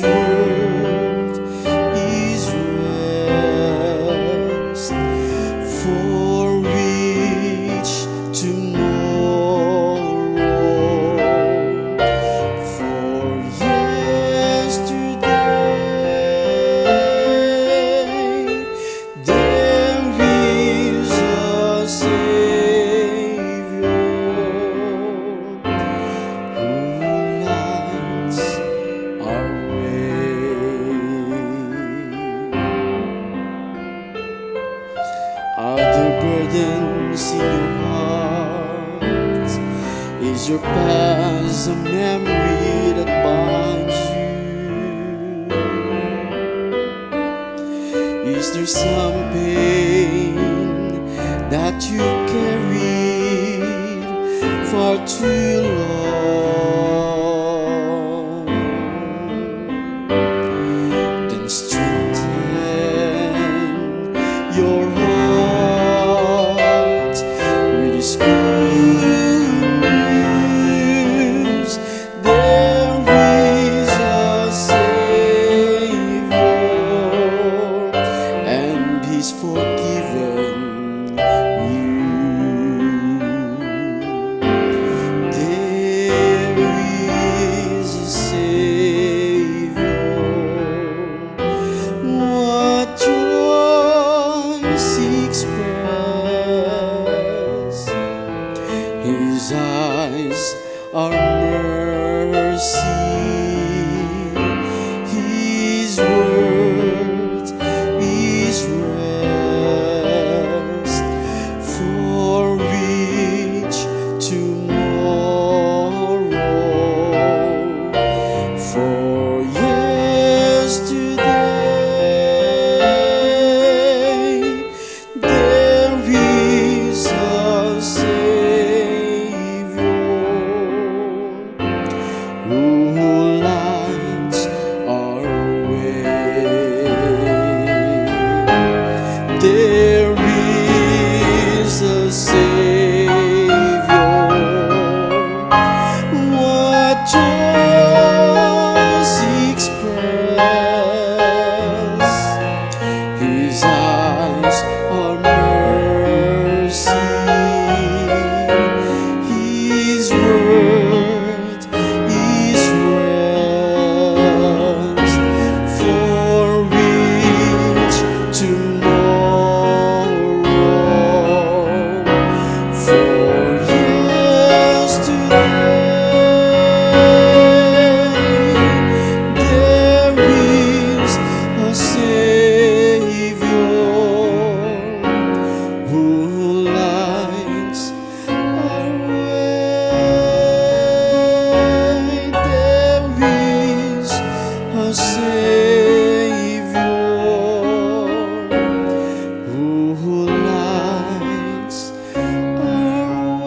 word is rest, for which tomorrow, for yesterday there is a Savior who lights our way. Are there burdens in your heart? Is your past a memory that binds you? Is there some pain that you carried for too long? Then strengthen your heart with His good news. There is a Savior, and He's forgiven you. There is a Savior. What joys He expressed. His eyes are mercy. His word is rest, for which tomorrow, for yesterday there is a Savior who lights our way. There is a Savior. What joys He expressed. His eyes are mercy. His word is rest, for which tomorrow, for yesterday there is a Savior who lights our way. There is a Savior who lights our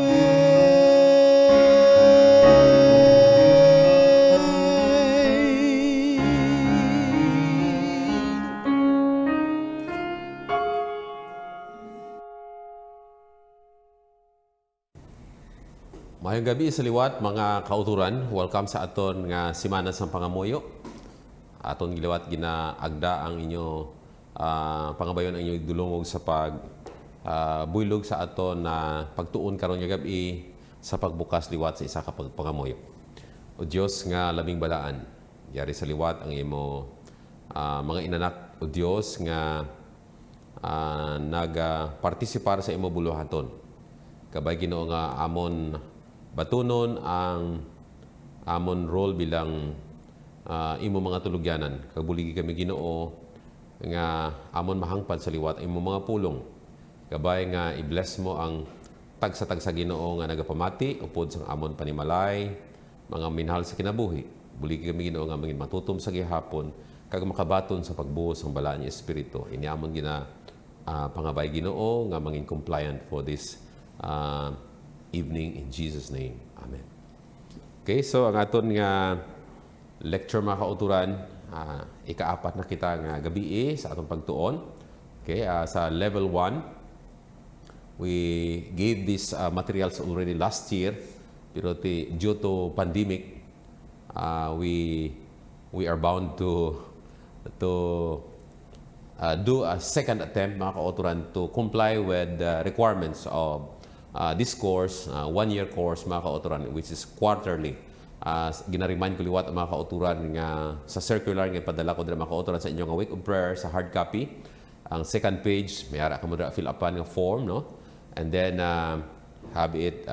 Mayong gabi sa liwat mga kauturan. Welcome sa aton nga simana sa pangamuyo. Aton giliwat ginaagda ang inyo pangabayon ang inyo dulungog sa buylog sa aton na pagtuon karon nga gabi sa pagbukas liwat sa isa ka pangamuyo. O Dios nga labing balaan, yari sa liwat ang imo mga inanak o Dios nga nagapartisipar sa imo buluhaton. Kabay Ginoo nga amon batunon ang amon role bilang imo mga tulugyanan. Kagbuligi kami Ginoo nga amon mahangpan sa liwat imo mga pulong. Kabay nga i-bless mo ang tagsa-tagsa Ginoo nga nagapamati upod sa amon panimalay, mga minahal sa kinabuhi. Buligi kami Ginoo nga mangin matutom sa gihapon kag makabaton sa pagbuhos ng balaan ni Espiritu. Ini amon gina pangabay Ginoo nga mangin compliant for this evening in Jesus' name. Amen. Okay, so ang aton nga lecture mga kauturan, ikaapat na kita nga gabi sa atong pagtuon. Okay, sa level 1, we gave these materials already last year, pero due to pandemic, we we are bound to do a second attempt, mga kauturan, to comply with the requirements of this course, one-year course, mga kauturan, which is quarterly. Ginaremind ko liwat ang mga kauturan nga sa circular nga ipadala ko dira mga kauturan sa inyong week of prayer sa hard copy. Ang second page, may ara ka mo dira fill upan nga form, no? And then have it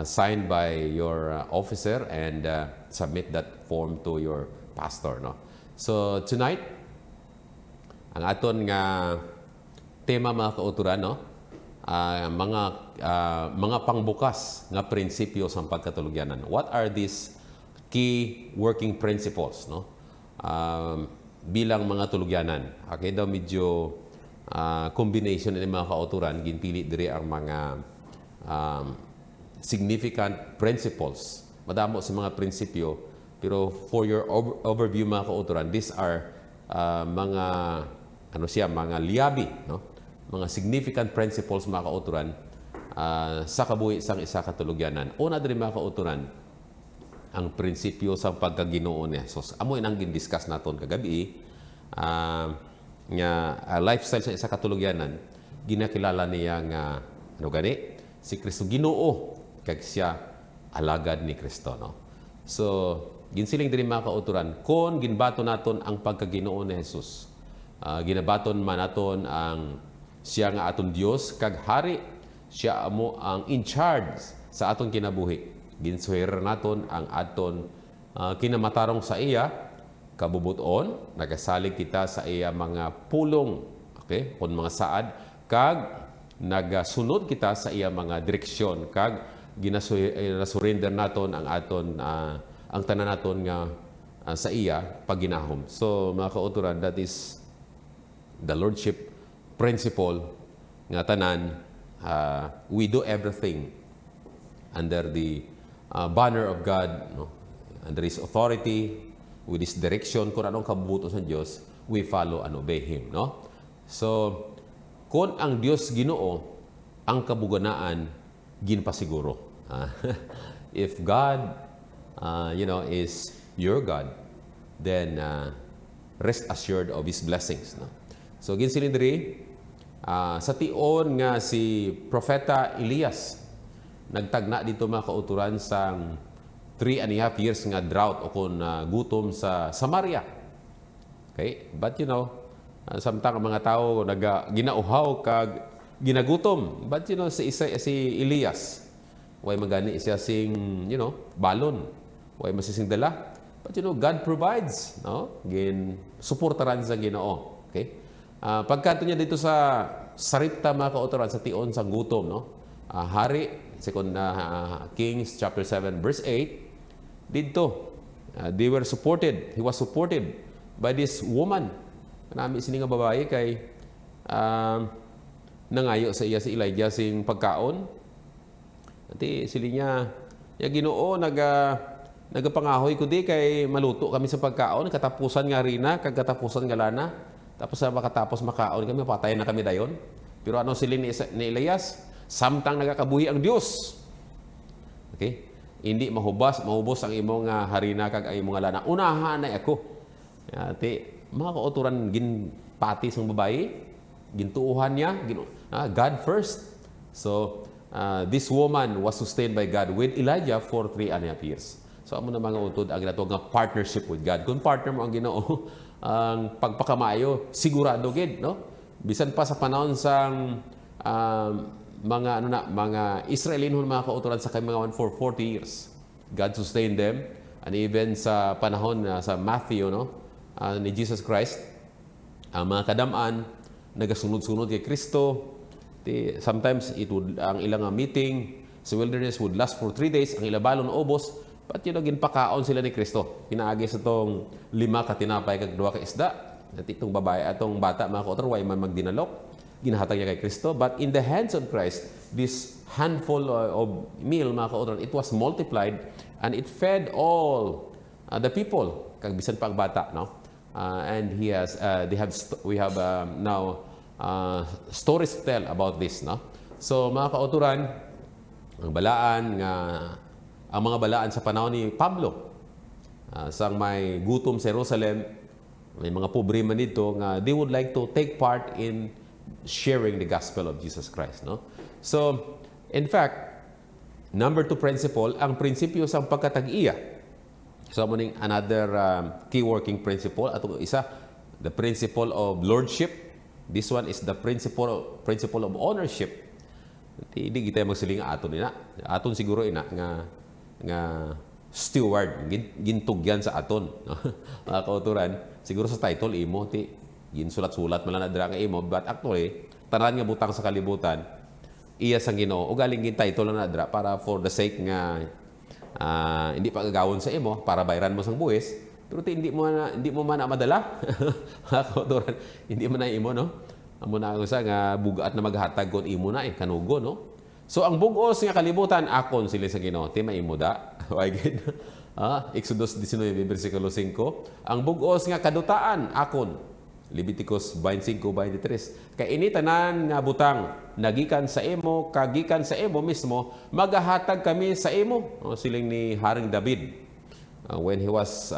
signed by your officer and submit that form to your pastor, no? So tonight, ang aton nga tema, mga kauturan, no? Mga pangbukas nga prinsipyo sa pagkatulogyanan. What are these key working principles, no? Bilang mga tulogyanan. Okay daw medyo combination ng mga kauturan, ginpili diri ang mga significant principles. Madamo sa mga prinsipyo, pero for your overview, mga kauturan, these are mga mga liabi, no? Mga significant principles, mga kauturan, sa kabuhi sang isa katulogyanan. Una diri, mga kauturan, ang prinsipyo sa pagkaginoo ni Jesus. Amo inang gin-discuss naton kagabi, nga lifestyle sa isa katulogyanan, ginakilala niya nga si Kristo Ginoo, kag siya alagad ni Kristo, no? So ginsiling diri, mga kauturan, kon ginbato naton ang pagkaginoo ni Jesus, ginabaton man naton ang siya nga aton Dios kag hari, siya amo ang in charge sa aton kinabuhi. Ginsuher naton ang aton kinamatarong sa iya kabubuton, nagasalig kita sa iya mga pulong, okay, kun mga saad, kag nagasunod kita sa iya mga direksyon, kag ginasurrender naton ang aton ang tanan naton nga sa iya pagginahom. So mga kauturan, that is the lordship principle nga tanan, we do everything under the banner of God, no? Under His authority, with His direction, kung anong kabubuto sa Diyos, we follow and obey Him, no? So kung ang Diyos Ginoo ang kabuganaan, ginpasiguro. If God is your God, then rest assured of His blessings, no? So ginsilin diri, sa tion nga si Propeta Elias nagtagna dito, mga kauturan, sa 3.5 years nga drought o kung gutom sa Samaria. Okay? But samtang mga tao ginauhaw kag ginagutom. But si Elias, way magani siya sing balon, way masising dala. But God provides, no? Gin suportaran sa Ginoo. Okay? Pagkanto niya dito sa Saripta, mga kauturan, sa tion sang gutom, no? Hari, second Kings chapter 7 verse 8, dito he was supported by this woman. Nami sini nga babae kay nangayo sa iya si Elijah sing pagkaon. Ati sili niya, ya Ginoo, nagapangahoy ko di kay maluto kami sa pagkaon, katapusan nga rina, kag katapusan nga lana. Tapos sa makatapos makaon kami, patayin na kami dayon. Pero ano sili ni Elias? Samtang nagakabuhi ang Dios. Okay? Hindi mahubos ang imong harina kag ang imong lana. Unahan na ako. Ati, mga kauturan, ginpati sang babae, gintuuhan niya, God first. So, this woman was sustained by God with Elijah for 3.5 years. So, amo na mga utod, ang ginatawag nga partnership with God. Kung partner mo ang Ginoo, ang pagpakamayo, sigurado gid, no? Bisan pa sa panahon sang mga Israelinon, mga kauturan, sa kay mga for 40 years. God sustained them, and even sa panahon sa Matthew, no? Ni Jesus Christ, ang mga kadamaan nagasunod-sunod kay Kristo. Sometimes ang ilang meeting sa wilderness would last for 3 days, ang ilabalon obos, but ginpakaon sila ni Kristo. Pinaagi sa tong 5 ka tinapay kag 2 ka isda. At itong babae, atong bata, mga kauturan, way man magdinalok, ginahatag niya kay Kristo. But in the hands of Christ, this handful of meal, mga kauturan, it was multiplied and it fed all the people, kag bisan pa ang bata, no? And we have now stories to tell about this, no? So mga kauturan, ang mga balaan sa panahon ni Pablo, Sang may gutom sa Jerusalem, may mga pobre man dito nga they would like to take part in sharing the gospel of Jesus Christ, no? So, in fact, number 2 principle, ang prinsipyo sa pagkatag-iya. So, muning another key working principle, at isa, the principle of lordship. This one is the principle of ownership. Hindi kita magsiling aton ina. Aton siguro ina nga steward, gintugyan sa aton. Mga kauturan, siguro sa title imo ti ginsulat-sulat man lang na nga imo, but actually tanan nga butang sa kalibutan iya sang Ginoo o galing gin title lang na dra para for the sake nga hindi pa gagawon sa imo para bayaran mo sang buwis, pero hindi mo man na madala. Mga kauturan, hindi man na imo, no? Amo na ako sa nga bugat na maghatag kon imo na kanugo, no? So ang bugos nga kalibutan akon sila sa Ginoo, ti maimo da. Why gid? Exodus 19 bersikulo 5. Ang bugos nga kadutaan akon. Leviticus 25:23. Kay ini tanan nga butang nagikan sa imo, kagikan sa imo mismo, magahatag kami sa imo. Siling ni Haring David. When he was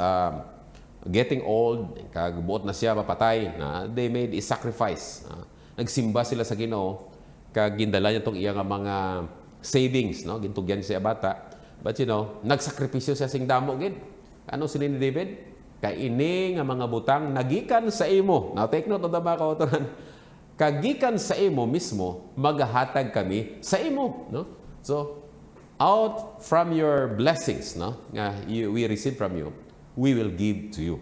getting old, kagbuot na siya mapatay, they made a sacrifice. Nagsimba sila sa Ginoo, kag gindala niya tong iya nga mga savings, no? Gintugyan siya bata. But nagsakripisyo siya sing damo gid. Ano sila ni David? Kay ini nga mga butang nagikan sa imo. Now take note of the mga kauturan. Kagikan sa imo mismo, maghahatag kami sa imo, no? So out from your blessings, no, nga we receive from you, we will give to you.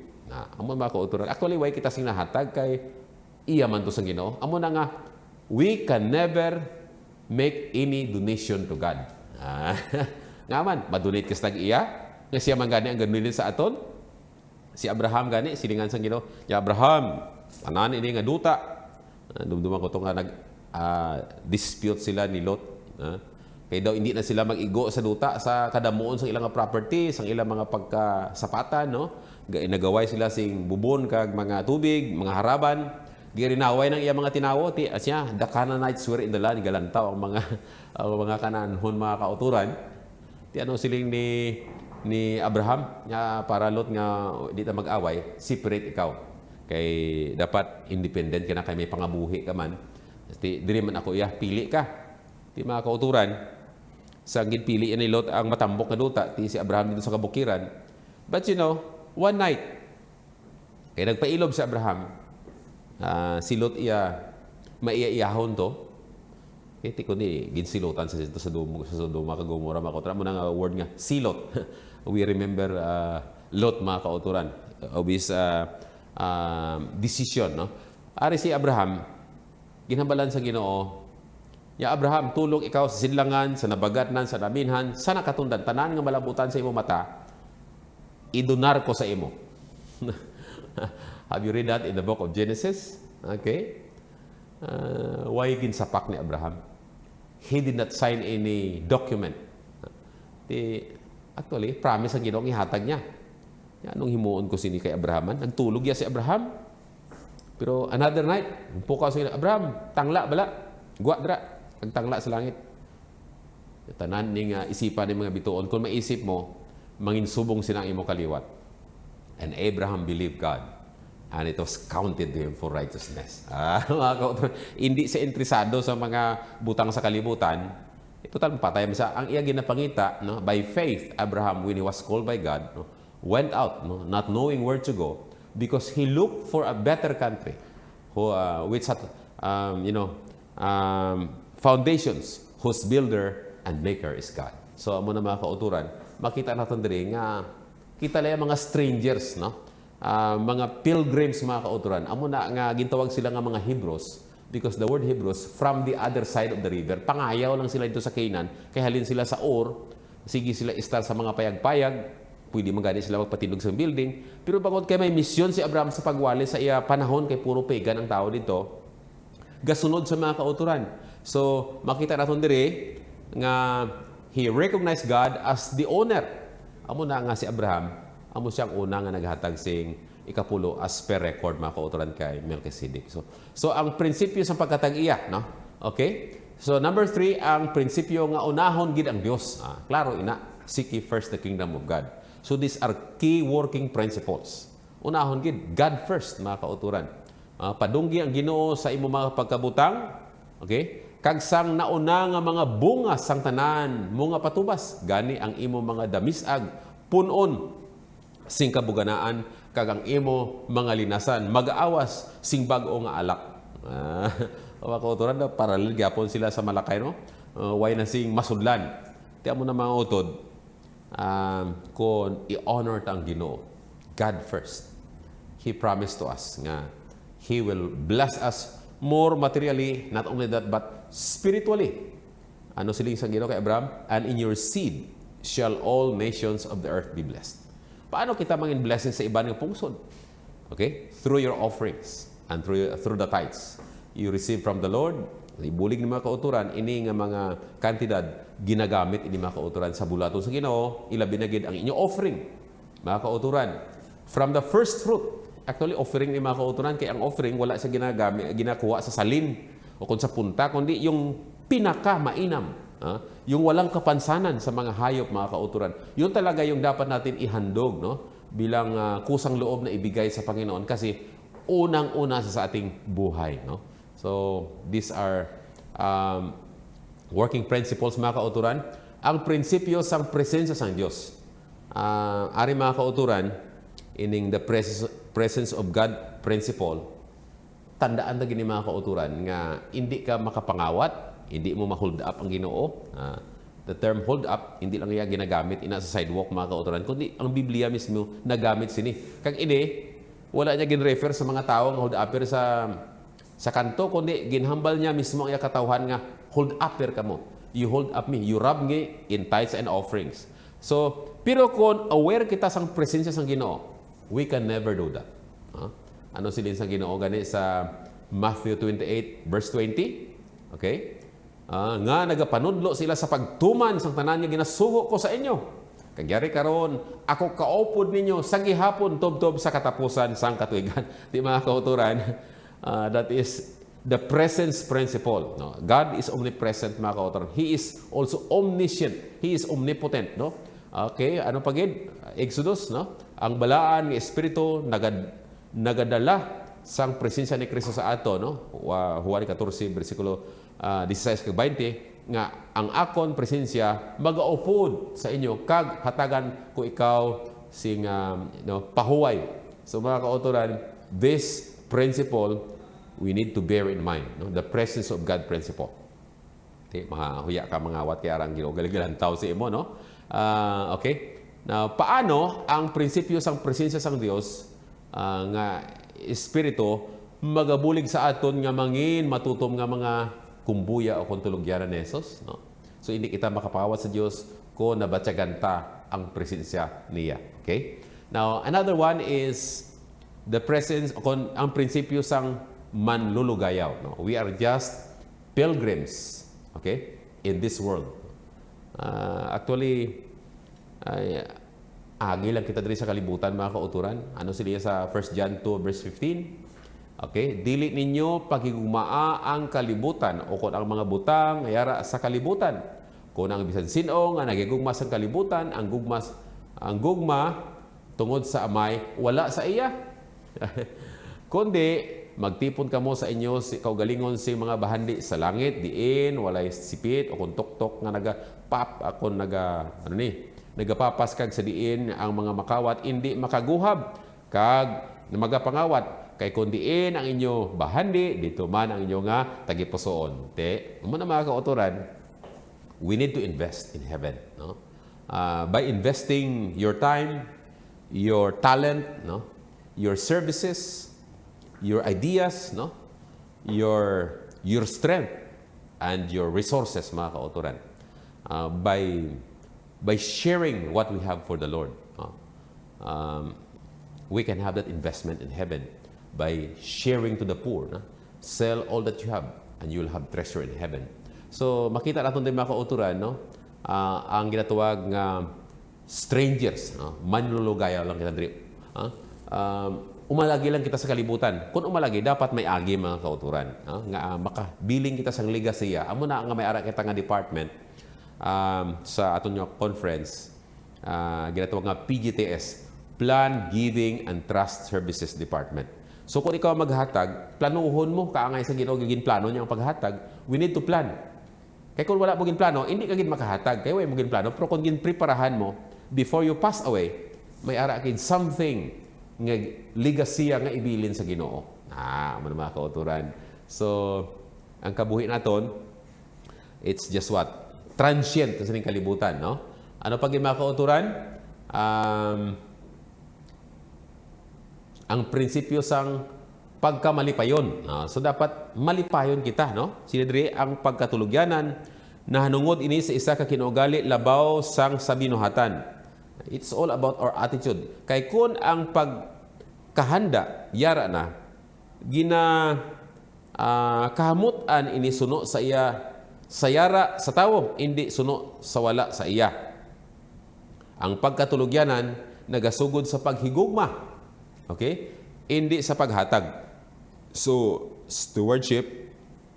Amo mga kauturan. Actually, why kita sing nahatag kay iya man to sa Ginoo. Amo na nga, we can never make any donation to God. Nga man, madonate ka sa iya, nga siya man gani ang ganun sa aton. Si Abraham gani, silingan sang Ginoo. Ya Abraham, tanan ini nga duta. Dumduman ko to nga dispute sila ni Lot. Kaya daw hindi na sila mag-igo sa duta sa kadamuon sa ilang property, sa ilang mga pagkasapatan, no? Nagaway sila sing bubon kag mga tubig, mga haraban. Girinaway ng iya mga tinawo ti asya the Canaanites were in the land, galantaw ang mga Kananhon, mga kauturan. Ti ano siling ni Abraham nga para Lot nga di ta mag-away, separate ikaw. Kay dapat independent ka na, kay may pangabuhi ka man. Diri man ako iya pili ka. Ti mga kauturan, sa ginpili ni Lot ang matambok na duta, ti si Abraham dito sa kabukiran. But one night, kay nagpailob si Abraham, si Lot iya maiiyahon to. Kaya ti ko ni ginsilotan sa Sodoma kag Gomora, mga kauturan. Mo nga word nga silot. We remember Lot, mga kauturan, of his decision, no? Ari si Abraham, ginhambalan sa Ginoo, ya Abraham, tulog ikaw sa sidlangan, sa nabagatnan, sa naminhan, sa nakatundan, tanan nga malabutan sa imo mata, idonar ko sa imo. Have you read that in the book of Genesis? Okay. Why ginsapak ni Abraham? He did not sign any document. Actually, promise ang Ginoo ihatag niya. Anong himuon ko sini kay Abraham? Nagtulog ya si Abraham. Pero another night, pukaw sa Abraham, tangla bala. Guwa dra, nagtangla sa langit. Tanan ning isipan ni mga bituon, kung maisip mo, manginsubong sinang imo kaliwat. And Abraham believed God, and it was counted to him for righteousness. Hindi siya interesado sa mga butang sa kalibutan. Total patay mo sa ang iya ginapangita, no? By faith, Abraham, when he was called by God, no, went out, no, not knowing where to go, because he looked for a better country, which had, foundations, whose builder and maker is God. So, amo na mga kauturan, makita natin diri nga kita lang mga strangers, no? Mga pilgrims, mga kauturan. Amo na nga gintawag sila nga mga Hebrews, because the word Hebrews, from the other side of the river, pangayaw lang sila dito sa Canaan, kaya halin sila sa Ur, sige sila istar sa mga payag-payag, pwede magani sila magpatindog sa building, pero bangod kay may misyon si Abraham sa pagwali sa iya panahon, kay puro pagan ang tao dito, gasunod sa mga kauturan. So, makita natin diri, nga he recognized God as the owner. Amo na nga si Abraham, amo siyang una nga naghatag sing ikapulo as per record, mga kauturan kay Melchizedek. So ang prinsipyo sa pagkatag-iya, no? Okay? So number 3, ang prinsipyo nga unahon gid ang Dios. Klaro ina, seek ye first the kingdom of God. So these are key working principles. Unahon gid, God first, mga kauturan. Padunggi ang Ginoo sa imo mga pagkabutang, okay? Kag sang nauna nga mga bunga sang tanan, mga patubas, gani ang imo mga damisag, punon, sing kabuganaan, kag ang imo mga linasan, mag-aawas, sing bag-o nga alak. Mga kauturan daw, paralel gyapon sila sa Malakay, no? Way na sing masudlan. Tiyan mo na mga utod, kung i-honor ang Ginoo, God first. He promised to us nga He will bless us more materially, not only that, but spiritually. Ano siling sa Ginoo kay Abraham? And in your seed shall all nations of the earth be blessed. Paano kita mangin blessing sa iba ng pungsod? Okay? Through your offerings and through the tithes. You receive from the Lord, ibulig ni mga kauturan, ini nga mga kantidad, ginagamit ini mga kauturan sa bulaton sa Ginoo, ilabi na gid ang inyong offering, mga kauturan. From the first fruit, actually offering ni mga kauturan, kaya ang offering wala siya ginakuha sa salin o kung sa punta, kundi yung pinaka-mainam, yung walang kapansanan sa mga hayop, mga kauturan. Yun talaga yung dapat natin ihandog, no? Bilang kusang loob na ibigay sa Panginoon kasi unang-una sa ating buhay, no? So, these are working principles, mga kauturan. Ang prinsipyo sang presensya sang Diyos. Ari mga kauturan, ining the presence of God principle, tandaan na gini mga kauturan nga hindi ka makapangawat, hindi mo ma-hold up ang Ginoo. The term hold up, hindi lang iya ginagamit ina sa sidewalk, mga kauturan, kundi ang Biblia mismo nagamit sini. Kag ini, wala niya gin-refer sa mga tao nga hold upper sa kanto, kundi ginhambal niya mismo ang iya katawhan nga hold upper ka mo. You hold up me, you rob me in tithes and offerings. So, pero kung aware kita sang presensya sang Ginoo, we can never do that. Ano silin sang Ginoo gani sa Matthew 28 verse 20? Okay? Nga nagapanudlo sila sa pagtuman sang tanan nga ginasugo ko sa inyo. Kagyari karon, ako kaupod ninyo sa gihapon tubtob sa katapusan sang katuigan. Di mga kauturan, that is the presence principle. No? God is omnipresent, mga kauturan. He is also omniscient. He is omnipotent. No? Okay, ano pagid? Exodus, no? Ang balaan ng Espiritu nagadala sang presensya ni Kristo sa ato, no? Juan 14 bersikulo 16-20 nga ang akon presensya magaupod sa inyo kag hatagan ko ikaw sing pahuway. So mga kauturan, this principle we need to bear in mind, no? The presence of God principle. Okay, mahuya ka mga awat kaya arang ginugaligalan tao si imo, no? Okay. Now, paano ang prinsipyo sang presensya sang Dios nga Espiritu magabulig sa aton nga mangin matutom nga mga kumbuya o kuntulugyanan ni Jesus, no? So hindi kita makapawat sa Dios kung nabatyaganta ang presensya niya. Okay? Now, another one is the presence kung ang prinsipyo sang manlulugayaw, no? We are just pilgrims, okay, in this world. Actually, agi lang kita diri sa kalibutan, mga kauturan. Ano sila sa 1 John 2 verse 15? Okay, dili ninyo pagigugmaa ang kalibutan o kung ang mga butang ayara sa kalibutan. Kung ang bisan sino nga nagigugma sa kalibutan, ang gugma tungod sa amay wala sa iya. Kundi magtipon kamo sa inyo kaugalingon si mga bahandi sa langit diin walay sipit o kung tuktok nga nagapapas kag sa diin ang mga makawat hindi makaguhab kag magapangawat kay kun diin ang inyo bahandi dito man ang inyo nga tagipusoon. Mo na mga kauturan, we need to invest in heaven, no? By investing your time, your talent, no? Your services, your ideas, no? Your strength and your resources, mga kauturan. By sharing what we have for the Lord, we can have that investment in heaven by sharing to the poor. No? Sell all that you have and you'll have treasure in heaven. So makita natin din mga kauturan, no? Ang ginatawag nga strangers, no? Manlulugaya lang kita diri. Umalagi lang kita sa kalibutan. Kung umalagi, dapat may agi, mga kauturan. Nga makabiling kita sa ligasiya. Amo na nga may ara kita nga department sa aton nga conference. ginatawag nga PGTS, Plan, Giving, and Trust Services Department. So kung ikaw maghatag, planuhon mo, kaangay sa Ginoo gin plano niya ang paghatag, we need to plan. Kaya kung wala mo gin plano, hindi ka gin makahatag. Kaya wala mo gin plano, pero kung gin preparahan mo, before you pass away, may ara kid something nga legacy nga ibilin sa Ginoo. Mo na mga kauturan. So, ang kabuhi naton, it's just what? Transient sa ning kalibutan, no? Ano pag mga kauturan? Ang prinsipyo sang pagkamalipayon. So dapat malipayon kita, no? Sinidri ang pagkatulugyanan na hanungod ini sa isa ka kinugali labaw sang sabinuhatan. It's all about our attitude. Kay kun ang pagkahanda yara na kahamutan ini suno sa iya sa yara sa tawo, hindi suno sa wala sa iya. Ang pagkatulugyanan nagasugod sa paghigugma. Okay? Hindi sa paghatag. So, stewardship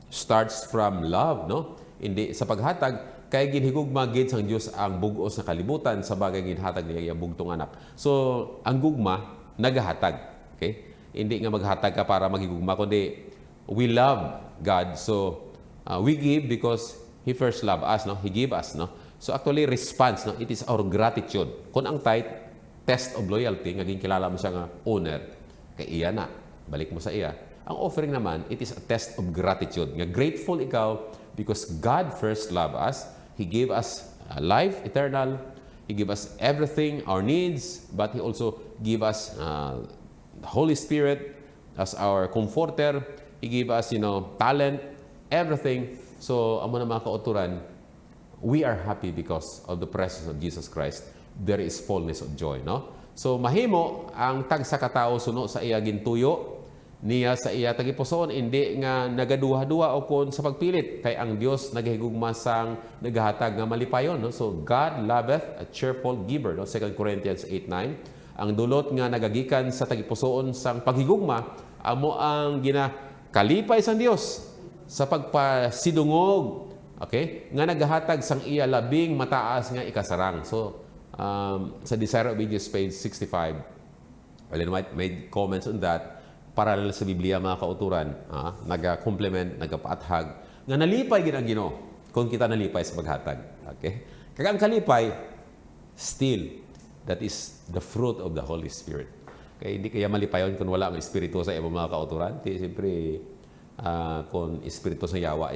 starts from love, no? Hindi sa paghatag, kay ginhigugma gid sang Dios ang bug-os na kalibutan sa bagay ginhatag niya iyang bugtong anak. So, ang gugma nagahatag. Okay? Hindi nga maghatag ka para magigugma, kundi we love God. So, we give because He first loved us, no? He gave us, no? So, actually, response, no? It is our gratitude. Kung ang tithe, test of loyalty, naging kilala mo siya nga owner, kay iya na, balik mo sa iya. Ang offering naman, it is a test of gratitude. Nga grateful ikaw because God first loved us. He gave us life eternal. He gave us everything, our needs, but He also gave us the Holy Spirit as our comforter. He gave us, talent, everything. So, amo na mga kauturan, we are happy because of the presence of Jesus Christ. There is fullness of joy, no? So mahimo ang tag sa katao suno sa iya gintuyo niya sa iya tagipuson, hindi nga nagaduha-duha o kon sa pagpilit kay ang Dios naghigugma sang nagahatag nga malipayon, no? So God loveth a cheerful giver, no? 2 Corinthians 8:9. Ang dulot nga nagagikan sa tagipusoon sang paghigugma amo ang ginakalipay sang Dios sa pagpasidungog, okay? Nga nagahatag sang iya labing mataas nga ikasarang. So sa Desire of Ages page 65, Ellen White made comments on that. Paralel sa Biblia mga kauturan, naga-complement, nagapaathag, nga nalipay ginang Ginoo kung kita nalipay sa paghatag. Okay? Kaya ang kalipay, still, that is the fruit of the Holy Spirit. Kaya hindi kaya malipayon kung wala ang Espiritu sa ibang mga kauturan. Siyempre, kung Espiritu sa yawa,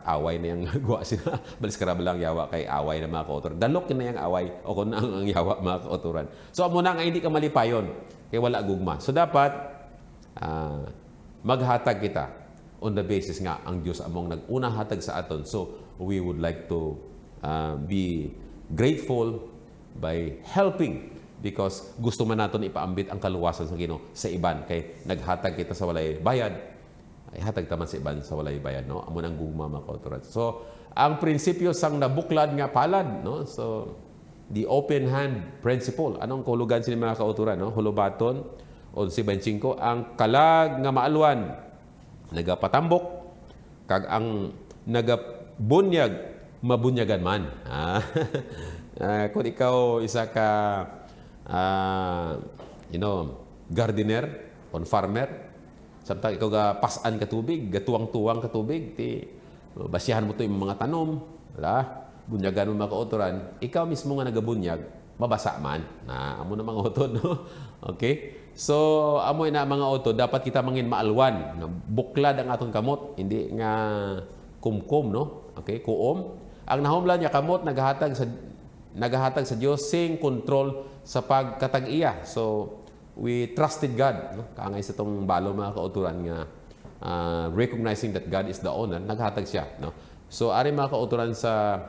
away na yung gawa sila. Balis karaba lang yawa kay away na mga kauturan. Dalok na yung away o kung ang yawa mga kauturan. So, muna nga hindi ka malipayon kaya wala gugma. So, dapat maghatag kita on the basis nga ang Diyos among nag-unang hatag sa aton. So, we would like to be grateful by helping because gusto man natin ipaambit ang kaluwasan sa Ginoo sa iban. Kay naghatag kita sa walay bayad, ay hatag taman sa iban sa walay bayad, no? Amo nang gugma mga kauturan. So, ang prinsipyo sang nabuklad nga palad, no? So, the open hand principle. Anong kahulugan sini mga kauturan, no? Hulubaton 11:25, ang kalag nga maalwan nagapatambok kag ang nagabunyag mabunyagan man. Kung ikaw isa ka gardener on farmer, samtang ikaw ga pasan ka tubig, gatuwang-tuwang ka tubig, basihan mo to yung mga tanom, wala, bunyagan mo mga kauturan, ikaw mismo nga nagabunyag, mabasa man. Amo na mga utod, no? Okay? So, amo na mga utod, dapat kita mangin maalwan, buklad ang aton kamot, hindi nga kumkum, no? Okay? Kuom. Ang nahumlan niya kamot, naghahatag sa Diyos, sing control sa pagkatag-iya. So, we trusted God, no? Kaangay sa itong balo mga kauturan nga recognizing that God is the owner, naghatag siya, no? So, ari mga kauturan sa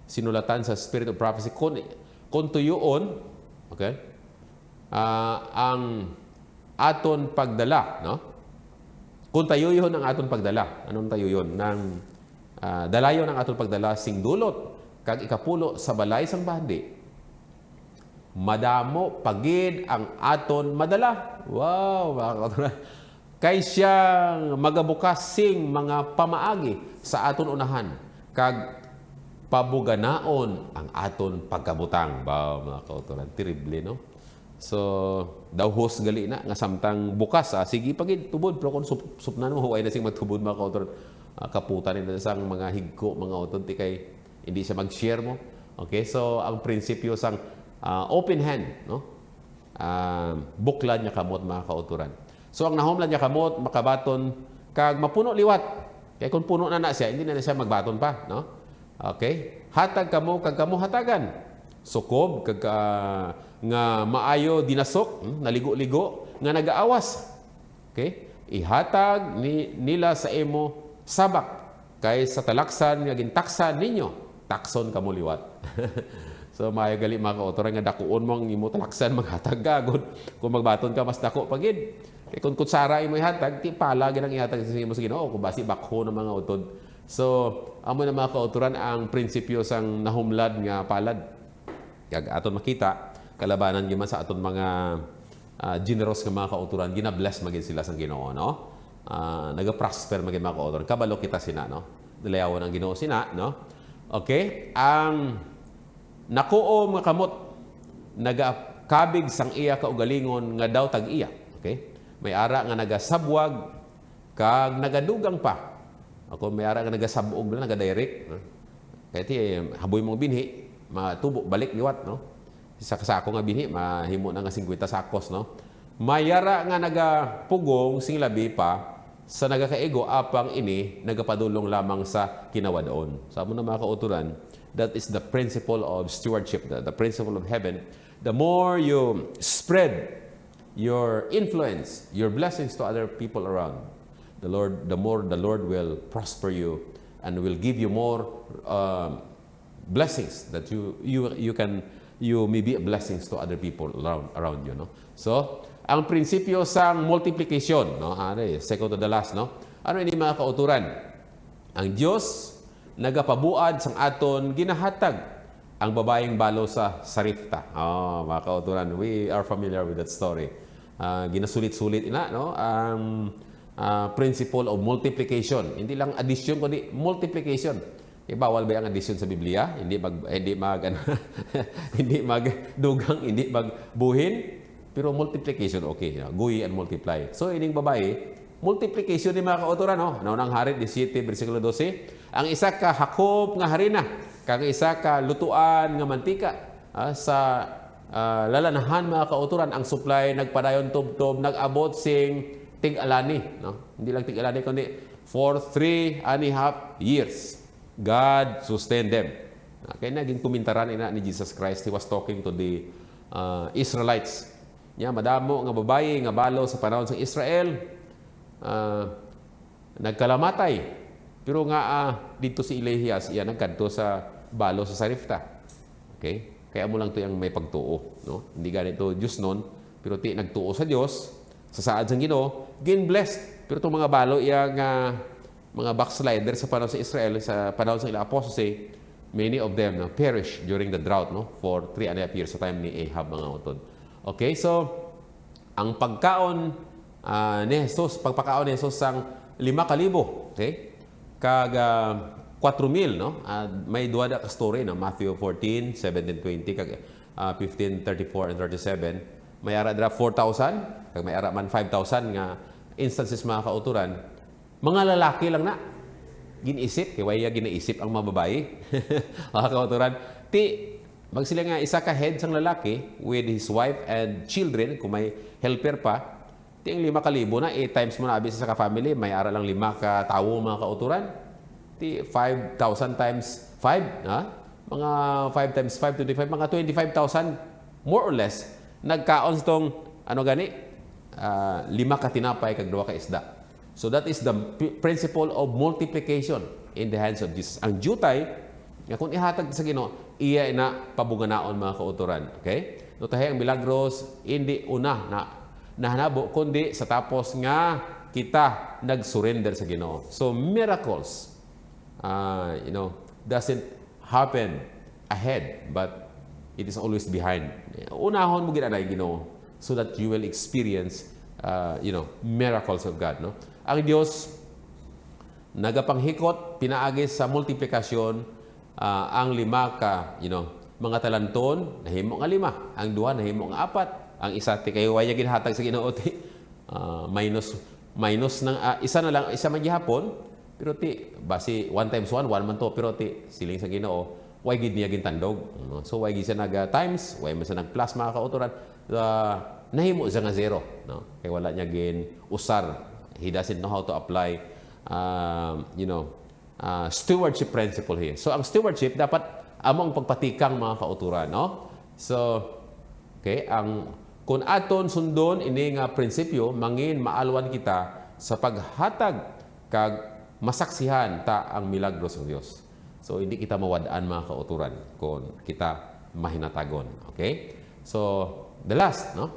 sinulatan sa Spirit of Prophecy, kung tuyoon, okay, ang aton pagdala, no? Kung tayuyon ang aton pagdala, anong tayuyon? Nang dalayon ang aton pagdala sing dulot, kag ikapulo sa balay sang bandi, madamo pagid ang aton madala. Wow, mga kauturan. Kay siyang magabukas sing mga pamaagi sa aton unahan, kag pabuganaon ang aton pagkabutang. Ba, mga kauturan, terrible, no? So, daw host gali na, nga samtang bukas, sige pagid, tubod, pero kung supnan mo, huwag na siyang magtubod, mga kauturan, kaputan nila sang mga higko, mga uton, ti kay hindi siya mag-share mo. Okay, so, ang prinsipyo sang open hand, no? Buklad niya kamot, mga kauturan. So, ang nahomlan niya kamot, makabaton, kag mapuno liwat. Kaya kung puno na siya, hindi na siya magbaton pa, no? Okay? Hatag kamo, kag kamo hatagan. Sukob, kag nga maayo dinasok, naligo-ligo, nga nagaawas. Okay? Ihatag nila sa imo sabak, kay sa talaksan nga gintaksan ninyo, takson kamo liwat. So, maayo gali mga kauturan nga dakuon mo ang imo talaksan, maghatag gagod. Kung magbaton ka, mas dako pagid. Kaya kung kutsara imo ihatag, ti pala ginang ihatag sa imo sa Ginoo, kung basi bakho ng mga utod. So, amo na mga kauturan ang prinsipyo sang nahumlad nga palad. Kag aton makita, kalabanan gyud man sa aton mga generous nga mga kauturan, gina-bless magid sila sang Ginoo, no? Naga-prosper magid mga kauturan. Kabalo kita sina, no? Dalayawon ang Ginoo sina, no? Okay? Ang nakuom nga kamot nagakabig sang iya kaugalingon nga daw tag iya. Okay? May ara nga nagasabwag kag nagadugang pa. Ako may ara nga nagasabog na nagadirect, no? Kaya ti haboy mong binhi, matubo balik liwat, no? Sa kasako nga binhi, mahimo na nga 50 sakos, no? May ara nga nagapugong sing labi pa sa nagakaigo apang ini nagapadulong lamang sa kinawadon. Sa amo na mga kauturan, that is the principle of stewardship, the principle of heaven. The more you spread your influence, your blessings to other people around, the more the Lord will prosper you and will give you more blessings that you may be blessings to other people around you, no? So, ang prinsipyo sang multiplication, no? Second to the last, no? Ano ini mga kauturan? Ang Dios nagapabuad sang aton ginahatag ang babaeng balo sa Saripta. Mga kauturan, we are familiar with that story. Ginasulit-sulit ina, no? Ang principle of multiplication. Hindi lang addition kundi multiplication. Bawal ba ang addition sa Biblia? Hindi magdugang, hindi magbuhin, pero multiplication okay. Guhi and multiply. So ining babae, multiplication ni mga kauturan, no? Naunang Hari 17 bersikulo 12, ang isa ka hakop nga harina, kag isa ka lutuan nga mantika, sa lalanahan mga kauturan, ang supply nagpadayon tubtob, nag-abot sing tig-alani, no? Hindi lang tig-alani kundi for 3.5 years God sustained them. Kaya naging kumintaran ina ni Jesus Christ. He was talking to the Israelites. Madamo nga babae nga balo sa panahon sa Israel, nagkalamatay. Pero nga dito si Elias, nagkadto sa balo sa Saripta. Okay? Kaya mo lang to yung may pagtuo, no? Hindi ganito Diyos noon, pero nagtuo sa Diyos, sa saad sang Ginoo, gin-blessed. Pero itong mga balo, mga backslider sa panahon sa Israel, sa panahon sa ilang apostles, many of them perished during the drought, no? For 3.5 years sa time ni Ahab, mga utod. Okay, so ang pagkaon ni Jesus, pagpakaon ni Jesus sang 5,000, okay? Kag 4,000, no? May duwa da ka story, no? Matthew 14, 17, 20, kag 15, 34 and 37. May ara dra 4,000, kag may ara man 5,000 nga instances mga kauturan. Mga lalaki lang na ginisip, kay waya ginaisip ang mga babae. Mga kauturan, magsila nga isa ka head sang lalaki with his wife and children, kung may helper pa, ang 5,000 na, 8 times mo na abis sa ka-family, may ara lang 5 ka tawo mga kauturan. 5,000 times 5, ha? Mga 5 times 5, 25, mga 25,000, more or less, nagkaon itong, 5 ka tinapay, kag 2 ka isda. So that is the principle of multiplication in the hands of Jesus. Ang jutay, kung ihatag sa Ginoo, iya na pabuganaon mga kauturan. Okay? No tahay ang milagros, hindi una na nahanabo, kundi sa tapos nga kita nag-surrender sa Ginoo. So miracles, doesn't happen ahead, but it is always behind. Unahon mo ginanay Ginoo so that you will experience, miracles of God, no? Ang Diyos nagapanghikot pinaagi sa multiplikasyon ang 5 ka, mga talanton, nahimo nga 5. Ang 2, nahimo nga 4. Ang isa, ti kayo waya ginhatag sa Ginoo, ti minus ng isa na lang, isa man gihapon, pero ti basi 1 times 1 man to, pero ti siling sa Ginoo way gid niya gintandog, no? So way gid siya nag times, way man siya nag plus, mga kauturan, nahimo siya nga 0, no? Kay wala niya gin usar. He doesn't know how to apply stewardship principle here. So ang stewardship dapat among pagpatikang, mga kauturan, no? So okay, kung aton sundon ini nga prinsipyo, mangin maalwan kita sa paghatag kag masaksihan ta ang milagros ng Dios. So hindi kita mawadaan, mga kauturan, kung kita mahinatagon. Okay? So the last, no?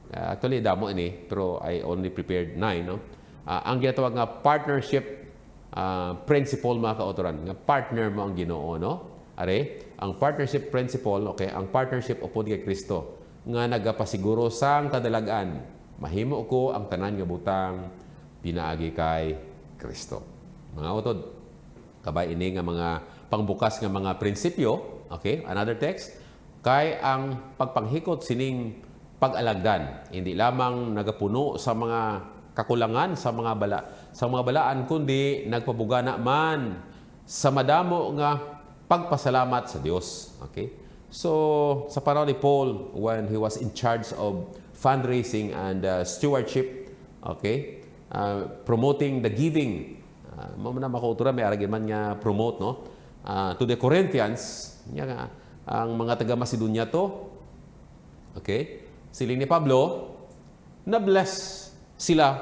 Actually damo ini, pero I only prepared 9, no? Ang ginatawag nga partnership principle, mga kauturan, nga partner mo ang Ginoo, no? Are, ang partnership principle, okay, ang partnership upod kay Kristo nga nagapasiguro sang kadalagan, mahimo ko ang tanan nga butang pinaagi kay Kristo. Mga utod, kabay ini nga mga pangbukas nga mga prinsipyo, okay? Another text, kay ang pagpanghikot sining pag-alagdan, hindi lamang nagapuno sa mga kakulangan sa mga balaan, kundi nagpabugana man sa madamo nga pagpasalamat sa Dios. Okay? So, sa panahon ni Paul, when he was in charge of fundraising and stewardship, okay, promoting the giving, mamana makautura, may aragin man nga promote, no? To the Corinthians, ang mga taga-Macedonia to, okay, siling ni Pablo, na-bless sila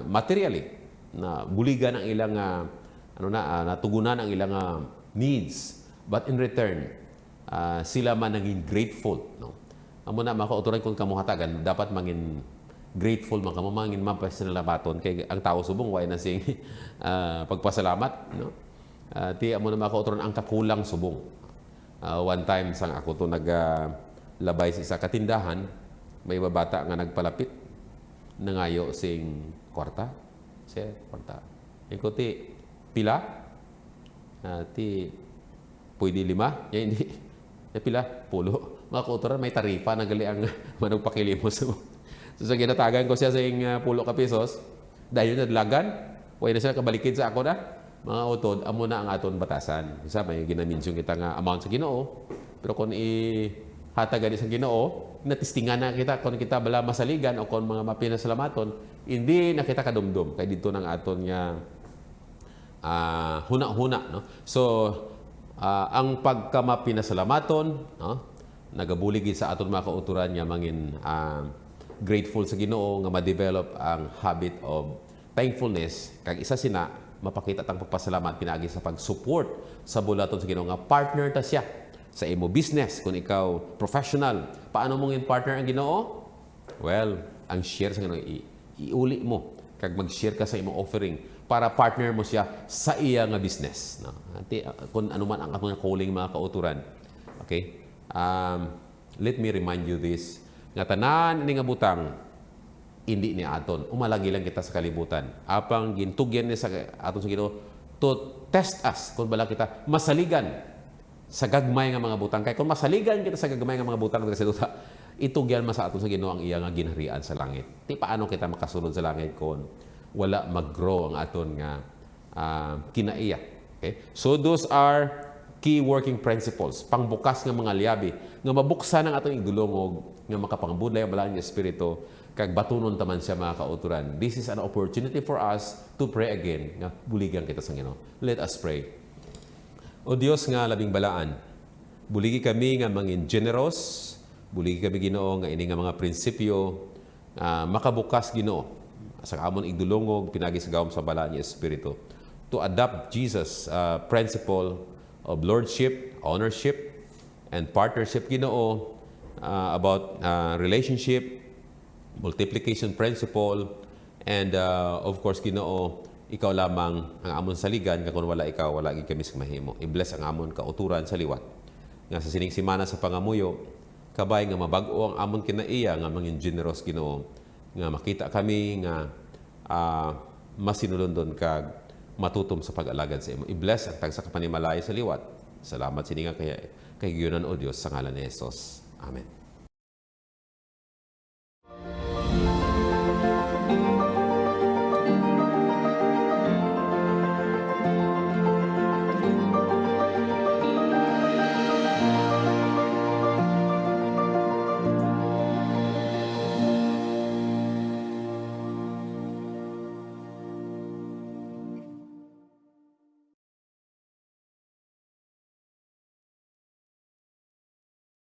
materially, na buligan ang ilang natugunan ang ilang needs. But in return, sila man naging grateful, no? Amo na makauturan kung kamuhatagan, dapat mangin grateful man kamo, mangin mapasalamaton kay ang tao subong way na sing pagpasalamat, no? Ti amo na makauturan ang kakulang subong. One time sang ako to naglabay sa isa katindahan, may babata nga nagpalapit nangayo sing kwarta. Siya kwarta. Iko ti pila? Ti pwede 5? Ya hindi. Pila? 10. Mga kauturan, may tarifa na gali ang managpakilimos. So sa ginatagan ko siya sa 10 ka pesos, dahil nadlagan, way na sila kabalikin sa ako na, mga utod, amo na ang aton batasan. Isa, may ginaminsyon kita nga amount sa Ginoo, pero kung ihatagan sa Ginoo, natistingan na kita kung kita bala masaligan o kung mga mapinasalamaton, hindi na kita kadumdum. Kaya dito ng aton nga huna-huna, no? So, ang pagkamapinasalamaton, no? Nagabulig sa aton mga kauturan nga mangin grateful sa Ginoo, nga ma-develop ang habit of thankfulness, kag isa sina mapakita tang pagpasalamat pinaagi sa pag-support sa bulaton sa Ginoo, nga partner ta siya sa imo business. Kung ikaw professional, paano mong partner ang Ginoo? Well, ang share sa Ginoo, iuli mo kag mag-share ka sa imong offering para partner mo siya sa iya nga business, no? Kung ano man ang atong calling, mga kauturan. Okay? Let me remind you this, nga tanan ini nga butang hindi ni aton, umalagi lang kita sa kalibutan. Apang gintugyan ni sa aton sa Ginoo to test us kung bala kita masaligan sa gagmay nga mga butang. Kay kung masaligan kita sa gagmay nga mga butang sa duta, itugyan man sa aton sa Ginoo ang iya nga ginharian sa langit. Ti paano kita makasulod sa langit kung wala mag-grow ang aton nga kinaiya. Okay? So those are key working principles, pangbukas nga mga liabi, nga mabuksan ang atong igdulongog, nga makapangbudlay ang balaan ng Espiritu, kag batunon taman siya, mga kauturan. This is an opportunity for us to pray again, nga buligan kita sa Ginoo. Let us pray. O Dios nga labing balaan, buligi kami nga mangin generous, buligi kami Ginoo nga ini nga mga prinsipyo makabukas Ginoo sa amon igdulongog pinagi sa gawom sa balaan ng Espiritu, to adopt Jesus principle of lordship, ownership, and partnership Ginoo, about relationship, multiplication principle, and of course Ginoo, ikaw lamang ang amon saligan, kung wala ikaw, wala gid kami sa mahimo. I-bless ang amon kauturan sa liwat. Nga sa sining simana sa pangamuyo, kabay nga mabag-o ang amon kinaiya, nga mangin generous Ginoo, nga makita kami nga masinulundon kag matutom sa pag-alagad sa imo. I-bless ang tagsa ka panimalaya sa liwat. Salamat sininga kay Giyunan o Dios sa ngalan ni Jesus. Amen.